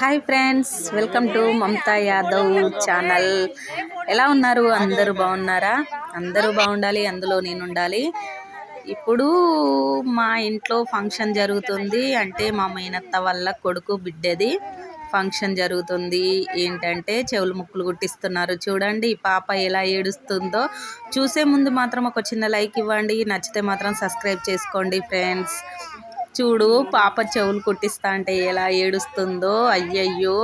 Hi friends, welcome to Mamata Yadav channel. ఎలా ఉన్నారు? అందరూ బాగున్నారా? అందరూ బాగుండాలి, అందులో నేను ఉండాలి. ఇప్పుడు మా ఇంట్లో ఫంక్షన్ జరుగుతుంది. అంటే మా మేనత్త వాళ్ళ కొడుకు బిడ్డది ఫంక్షన్ జరుగుతుంది. ఏంటంటే చెవులు ముక్కులు కుట్టిస్తున్నారు. చూడండి ఈ పాప ఎలా ఏడుస్తుందో. చూసే ముందు మాత్రం ఒక చిన్న లైక్ ఇవ్వండి, నచ్చితే మాత్రం సబ్స్క్రైబ్ చేసుకోండి ఫ్రెండ్స్. చూడు పాప చెవులు కుట్టిస్తా అంటే ఎలా ఏడుస్తుందో. అయ్యయ్యో,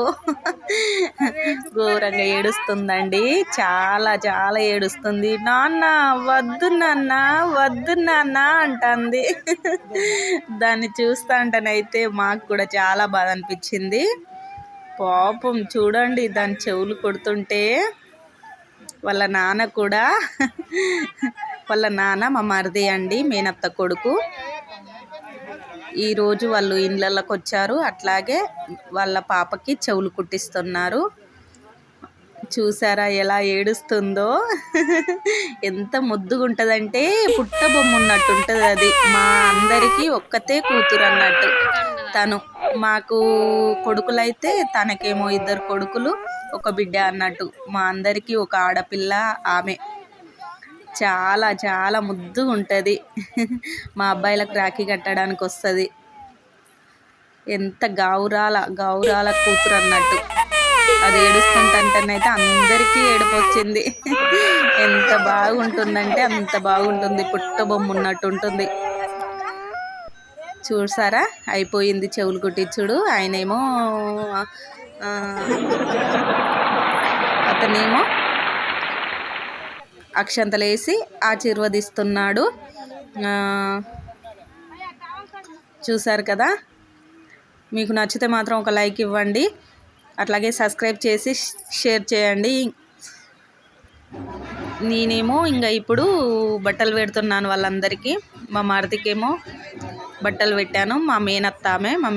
ఘోరంగా ఏడుస్తుందండి. చాలా చాలా ఏడుస్తుంది. నాన్న వద్దు, నాన్న వద్దు, నాన్న అంటుంది. దాన్ని చూస్తా అంటేనైతే మాకు కూడా చాలా బాధ అనిపించింది. పాపం చూడండి, దాని చెవులు కుడుతుంటే వాళ్ళ నాన్న కూడా వాళ్ళ నాన్న మా మరిది అండి, మేనత్త కొడుకు. ఈరోజు వాళ్ళు ఇళ్ళకి వచ్చారు. అట్లాగే వాళ్ళ పాపకి చెవులు కుట్టిస్తున్నారు. చూసారా ఎలా ఏడుస్తుందో. ఎంత ముద్దుగా ఉంటుందంటే పుట్ట బొమ్మ ఉన్నట్టు ఉంటుంది. అది మా అందరికీ ఒక్కతే కూతురు అన్నట్టు. తను మాకు కొడుకులైతే తనకేమో 2 కొడుకులు, ఒక బిడ్డ అన్నట్టు. మా అందరికీ ఒక ఆడపిల్ల ఆమె. చాలా చాలా ముద్దుగా ఉంటుంది. మా అబ్బాయిలకు రాఖీ కట్టడానికి వస్తుంది. ఎంత గౌరాల కూతురు అన్నట్టు. అది ఏడుస్తుంటేనైతే అందరికీ ఏడుపు వచ్చింది. ఎంత బాగుంటుందంటే అంత బాగుంటుంది. పుట్ట బొమ్మ ఉన్నట్టు ఉంటుంది. చూసారా, అయిపోయింది చెవులు కుట్టించుడు. ఆయనేమో అతనేమో అక్షంతలేసి ఆశీర్వదిస్తున్నాడు. చూసారు కదా. మీకు నచ్చితే మాత్రం ఒక లైక్ ఇవ్వండి, అట్లాగే సబ్స్క్రైబ్ చేసి షేర్ చేయండి. నేనేమో ఇంకా ఇప్పుడు బట్టలు పెడుతున్నాను వాళ్ళందరికీ. మా మరిదికేమో బట్టలు పెట్టాను. మా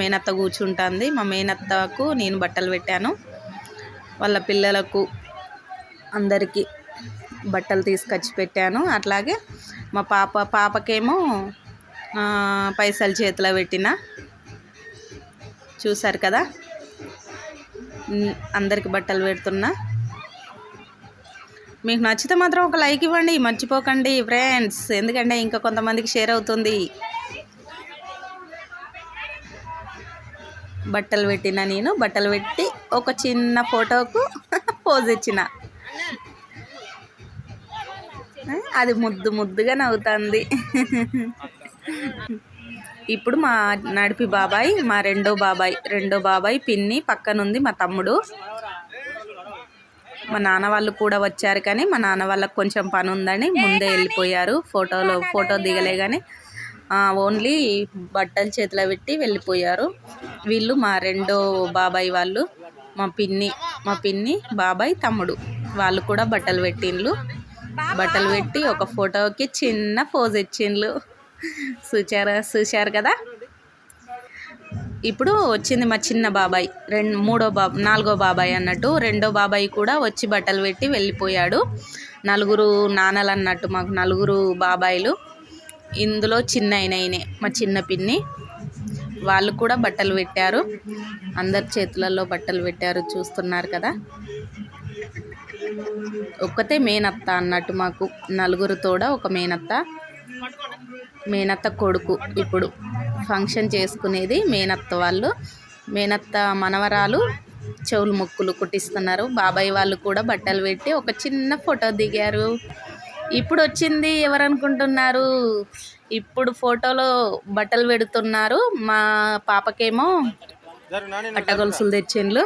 మేనత్త కూర్చుంటుంది. మా మేనత్తకు నేను బట్టలు పెట్టాను. వాళ్ళ పిల్లలకు అందరికీ బట్టలు తీసుకొచ్చి పెట్టాను. అట్లాగే మా పాపకేమో పైసలు చేతిలో పెట్టిన. చూసారు కదా, అందరికి బట్టలు పెడుతున్నా. మీకు నచ్చితే మాత్రం ఒక లైక్ ఇవ్వండి, మర్చిపోకండి ఫ్రెండ్స్. ఎందుకంటే ఇంకా కొంతమందికి షేర్ అవుతుంది. బట్టలు పెట్టిన నేను. బట్టలు పెట్టి ఒక చిన్న ఫోటోకు పోజ్ ఇచ్చిన. అది ముద్దుగా నవ్వుతుంది. ఇప్పుడు మా నడిపి బాబాయ్, మా రెండో బాబాయ్ పిన్ని పక్కనుంది మా తమ్ముడు. మా నాన్న వాళ్ళు కూడా వచ్చారు, కానీ మా నాన్న వాళ్ళకి కొంచెం పని ఉందని ముందే వెళ్ళిపోయారు. ఫోటో దిగలే కానీ ఓన్లీ బట్టలు చేతిలో పెట్టి వెళ్ళిపోయారు. వీళ్ళు మా రెండో బాబాయ్ వాళ్ళు, మా పిన్ని బాబాయ్ తమ్ముడు. వాళ్ళు కూడా బట్టలు పెట్టి ఒక ఫోటోకి చిన్న పోజ్ ఇచ్చిండ్లు. చూశారు కదా. ఇప్పుడు వచ్చింది మా చిన్న బాబాయ్, నాలుగో బాబాయ్ అన్నట్టు. రెండో బాబాయ్ కూడా వచ్చి బట్టలు పెట్టి వెళ్ళిపోయాడు. 4 నాన్నలు అన్నట్టు మాకు 4 బాబాయిలు. ఇందులో చిన్న ఆయననే మా చిన్న పిన్ని. వాళ్ళు కూడా బట్టలు పెట్టారు. అందరి చేతులలో బట్టలు పెట్టారు. చూస్తున్నారు కదా. ఒక్కతే మేనత్త అన్నట్టు మాకు. 4 తోడ ఒక మేనత్త కొడుకు. ఇప్పుడు ఫంక్షన్ చేసుకునేది మేనత్త వాళ్ళు. మేనత్త మనవరాలు చెవులు ముక్కులు కుట్టిస్తున్నారు. బాబాయ్ వాళ్ళు కూడా బట్టలు పెట్టి ఒక చిన్న ఫోటో దిగారు. ఇప్పుడు వచ్చింది ఎవరనుకుంటున్నారు? ఇప్పుడు ఫోటోలో బట్టలు పెడుతున్నారు. మా పాపకేమో పట్టగొలుసులు తెచ్చిండ్లు.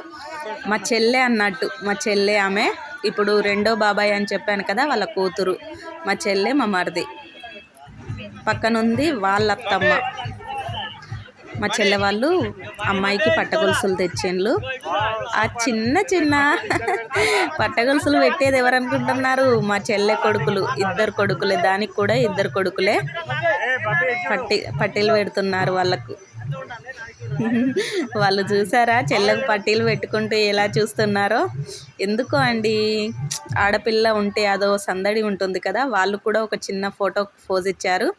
మా చెల్లె అన్నట్టు, మా చెల్లె ఆమె. ఇప్పుడు రెండో బాబాయ్ అని చెప్పాను కదా, వాళ్ళ కూతురు. మా చెల్లె మా మరిది. పక్కనుంది వాళ్ళ అత్తమ్మ. మా చెల్లె వాళ్ళు అమ్మాయికి పట్టగొలుసులు తెచ్చిండ్లు. ఆ చిన్న పట్టగొలుసులు పెట్టేది ఎవరనుకుంటున్నారు? మా చెల్లె కొడుకులు, 2 కొడుకులే. దానికి కూడా 2 కొడుకులే. పట్టీలు పెడుతున్నారు వాళ్ళకు. వాళ్ళు చూసారా చెల్లెకు పట్టీలు పెట్టుకుంటూ ఎలా చూస్తున్నారో. ఎందుకో అండి, ఆడపిల్ల ఉంటే అదో సందడి ఉంటుంది కదా. వాళ్ళు కూడా ఒక చిన్న ఫోటో పోజ్ ఇచ్చారు.